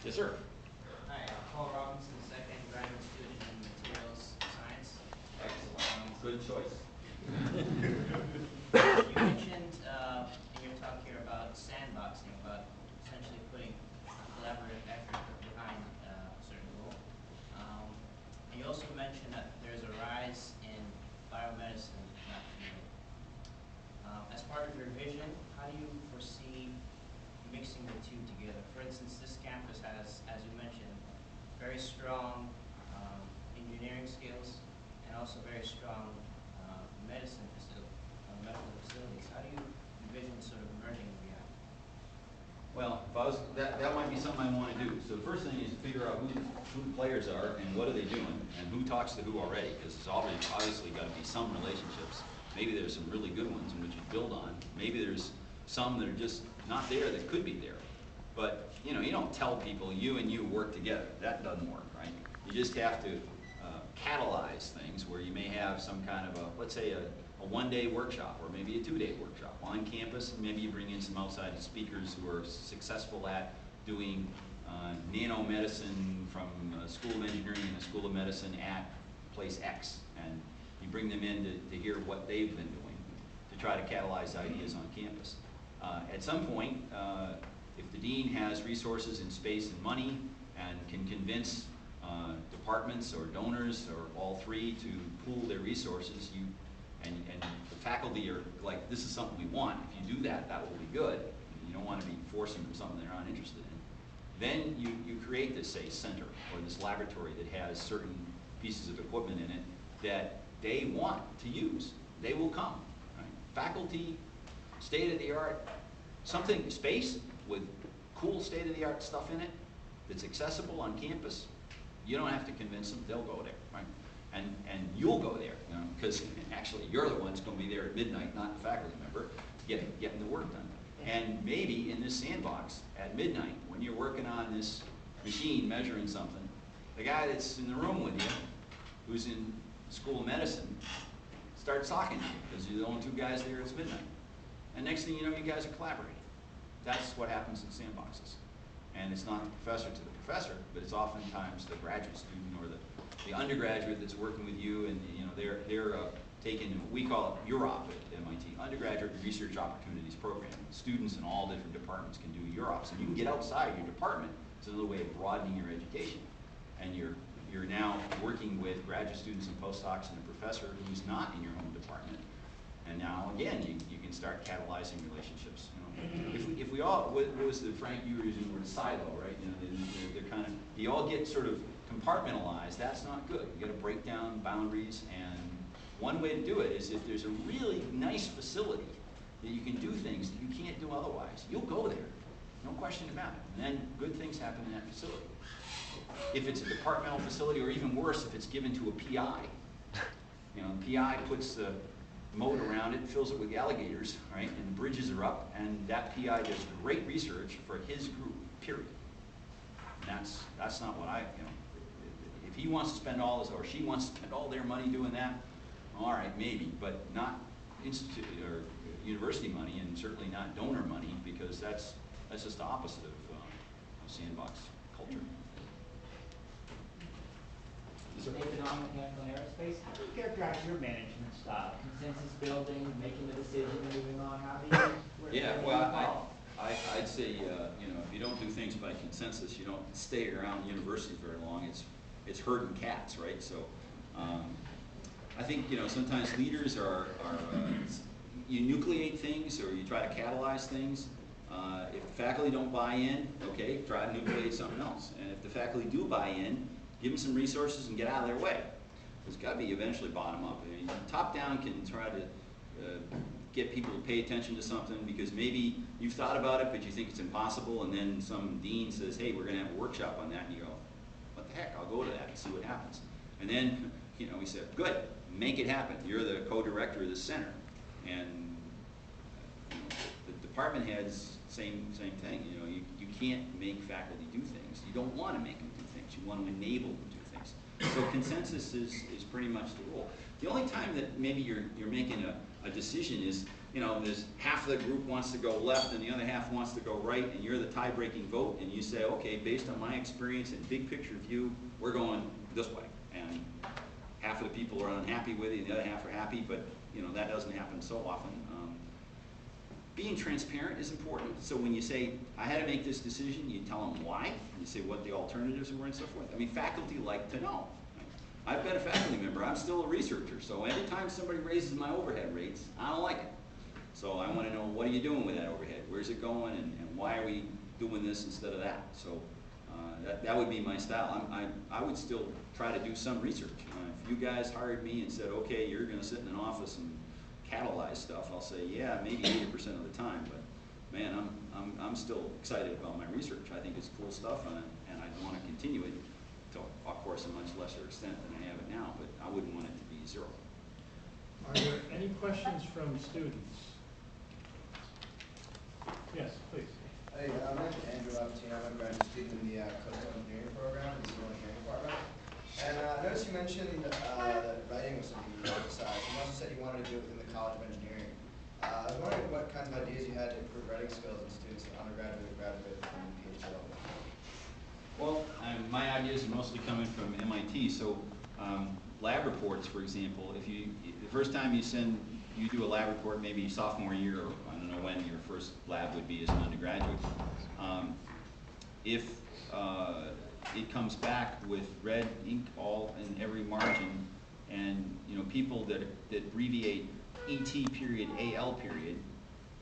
Yes, sir. Hi, Paul Robinson, second graduate student in materials science. Excellent. Good choice. You mentioned in your talk here about sandboxing, about essentially putting collaborative effort behind a certain goal. And you also mentioned that there's a rise in biomedicine, not field. As part of your vision, how do you foresee mixing the two together? For instance, this campus has, as you mentioned, very strong engineering skills and also very strong medical facilities. How do you envision sort of merging the reality? Well, if I was, that might be something I want to do. So the first thing is to figure out who the players are and what are they doing and who talks to who already, because there's obviously got to be some relationships. Maybe there's some really good ones in which you build on. Maybe there's some that are just not there that could be there. But you know, you don't tell people you and you work together. That doesn't work, right? You just have to catalyze things where you may have some kind of a, let's say a one-day workshop or maybe a two-day workshop on campus, and maybe you bring in some outside speakers who are successful at doing nanomedicine from a School of Engineering and a School of Medicine at place X, and you bring them in to hear what they've been doing to try to catalyze ideas on campus. At some point, if the dean has resources in space and money and can convince departments or donors or all three to pool their resources, and the faculty are like, this is something we want. If you do that, that will be good. You don't want to be forcing them something they're not interested in. Then you create this, say, center or this laboratory that has certain pieces of equipment in it that they want to use. They will come. Right? Faculty, state-of-the-art, something, space with cool state-of-the-art stuff in it that's accessible on campus. You don't have to convince them, they'll go there, right? And you'll go there, you know, because actually you're the one's going to be there at midnight, not the faculty member, getting the work done. And maybe in this sandbox at midnight, when you're working on this machine measuring something, the guy that's in the room with you, who's in the School of Medicine, starts talking to you because you're the only two guys there. It's midnight, and next thing you know, you guys are collaborating. That's what happens in sandboxes. And it's not the professor to the professor, but it's oftentimes the graduate student or the undergraduate that's working with you, and you know they're taking, we call it UROP at MIT, Undergraduate Research Opportunities Program. Students in all different departments can do UROPs, and you can get outside your department. It's another way of broadening your education, and you're now working with graduate students and postdocs and a professor who's not in your home department. And now, again, you can start catalyzing relationships. You know, if we all, what was the, Frank, you were using the word silo, right? You know, they're kind of, you all get sort of compartmentalized. That's not good. You got to break down boundaries, and one way to do it is if there's a really nice facility that you can do things that you can't do otherwise, you'll go there. No question about it. And then good things happen in that facility. If it's a departmental facility, or even worse, if it's given to a PI, you know, the PI puts the moat around it, fills it with alligators, right? And the bridges are up, and that PI does great research for his group, period. And that's not what you know, if he wants to spend all his, or she wants to spend all their money doing that, all right, maybe, but not institute or university money, and certainly not donor money, because that's just the opposite of sandbox culture. Nathan on Mechanical and Aerospace. How do you characterize your management style? Consensus building, making the decision, and moving on. How do you? Yeah, well, I'd say you know, if you don't do things by consensus, you don't stay around universities very long. It's herding cats, right? So I think, you know, sometimes leaders are you nucleate things or you try to catalyze things. If the faculty don't buy in, okay, try to nucleate something else. And if the faculty do buy in, give them some resources and get out of their way. It's got to be eventually bottom up. I mean, top down can try to get people to pay attention to something because maybe you've thought about it, but you think it's impossible, and then some dean says, hey, we're going to have a workshop on that, and you go, what the heck, I'll go to that and see what happens. And then, you know, we said, good, make it happen. You're the co-director of the center. And you know, the department heads, same thing. You know, you can't make faculty do things. You don't want to make them do things. You want to enable them to do things. So consensus is pretty much the rule. The only time that maybe you're making a decision is you know, there's half of the group wants to go left and the other half wants to go right, and you're the tie-breaking vote, and you say, okay, based on my experience and big picture view, we're going this way. And half of the people are unhappy with it, and the other half are happy, but you know, that doesn't happen so often. Being transparent is important. So when you say, I had to make this decision, you tell them why, you say what the alternatives were and so forth. I mean, faculty like to know. I've been a faculty member, I'm still a researcher, so every time somebody raises my overhead rates, I don't like it. So I want to know, what are you doing with that overhead? Where's it going, and why are we doing this instead of that? So that would be my style. I would still try to do some research. If you guys hired me and said, okay, you're going to sit in an office and catalyze stuff, I'll say, yeah, maybe 80% of the time, but man, I'm still excited about my research. I think it's cool stuff, and I want to continue it to, of course, a much lesser extent than I have it now, but I wouldn't want it to be zero. Are there any questions from students? Yes, please. Hey, my name is Andrew Lavatino. I'm a graduate student in the coastal engineering program in the civil engineering department. And I noticed you mentioned that writing was something you emphasized. You also said you wanted to do it within the College of Engineering. I was wondering what kinds of ideas you had to improve writing skills in students at undergraduate, graduate, and PhD level. Well, my ideas are mostly coming from MIT. So lab reports, for example, the first time you do a lab report, maybe sophomore year, or I don't know when your first lab would be as an undergraduate. If it comes back with red ink all in every margin, and you know, people that abbreviate ET period, AL period,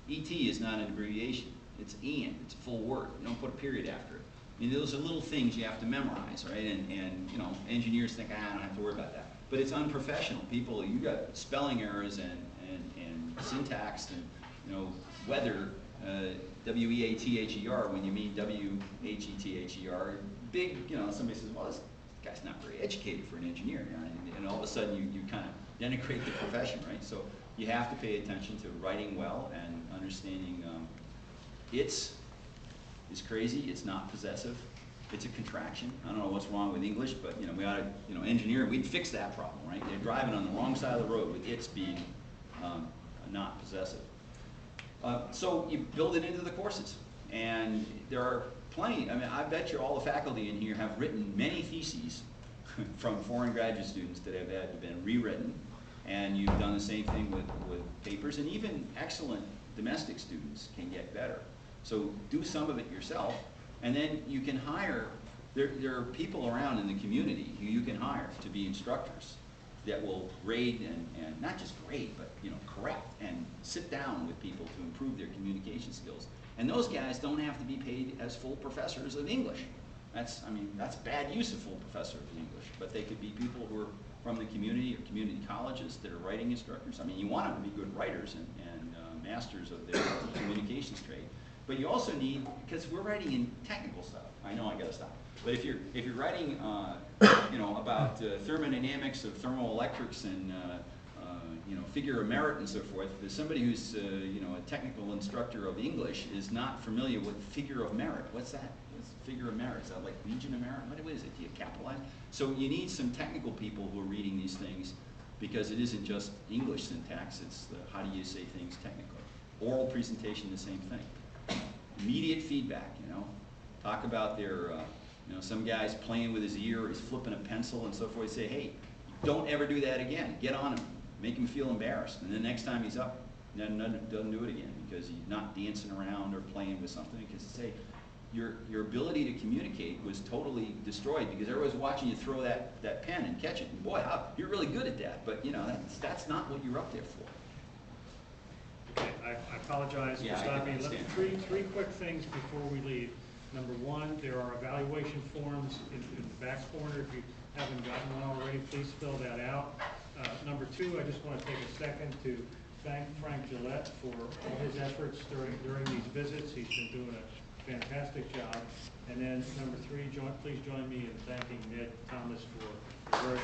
ET is not an abbreviation. It's EN. It's a full word. You don't put a period after it. I mean, those are little things you have to memorize, right? And you know, engineers think, I don't have to worry about that. But it's unprofessional. People, you got spelling errors and syntax and you know, weather, W-E-A-T-H-E-R when you mean W-H-E-T-H-E-R. Big, you know, somebody says, well, this guy's not very educated for an engineer, you know, and all of a sudden you kind of denigrate the profession, right? So you have to pay attention to writing well and understanding it's crazy, it's not possessive, it's a contraction. I don't know what's wrong with English, but you know, we ought to, you know, engineer, we'd fix that problem, right? They're driving on the wrong side of the road with it's being not possessive. So you build it into the courses, and there are plenty. I mean, I bet you all the faculty in here have written many theses from foreign graduate students that have been rewritten, and you've done the same thing with papers, and even excellent domestic students can get better. So do some of it yourself, and then you can hire, there are people around in the community who you can hire to be instructors that will grade and not just grade, but you know, correct and sit down with people to improve their communication skills. And those guys don't have to be paid as full professors of English. That's bad use of full professor of English, but they could be people who are from the community or community colleges that are writing instructors. I mean, you want them to be good writers and masters of their communications trade. But you also need, because we're writing in technical stuff. I know I gotta stop. But if you're writing, you know, about thermodynamics of thermoelectrics and you know, figure of merit and so forth, somebody who's you know, a technical instructor of English is not familiar with figure of merit. What's that? What's figure of merit? Is that like Legion of Merit? What is it? Do you capitalize? So you need some technical people who are reading these things, because it isn't just English syntax. It's how do you say things technically. Oral presentation, the same thing. Immediate feedback. You know, talk about their. You know, some guy's playing with his ear, or he's flipping a pencil and so forth. Say, hey, don't ever do that again. Get on him. Make him feel embarrassed. And the next time he's up, then doesn't do it again, because he's not dancing around or playing with something. Because say, your ability to communicate was totally destroyed because everybody's watching you throw that pen and catch it. And boy, you're really good at that. But you know, that's not what you're up there for. Okay, I apologize for stopping. Three quick things before we leave. Number one, there are evaluation forms in the back corner. If you haven't gotten one already, please fill that out. Number two, I just want to take a second to thank Frank Gillette for all his efforts during these visits. He's been doing a fantastic job. And then number three, please join me in thanking Ned Thomas for the very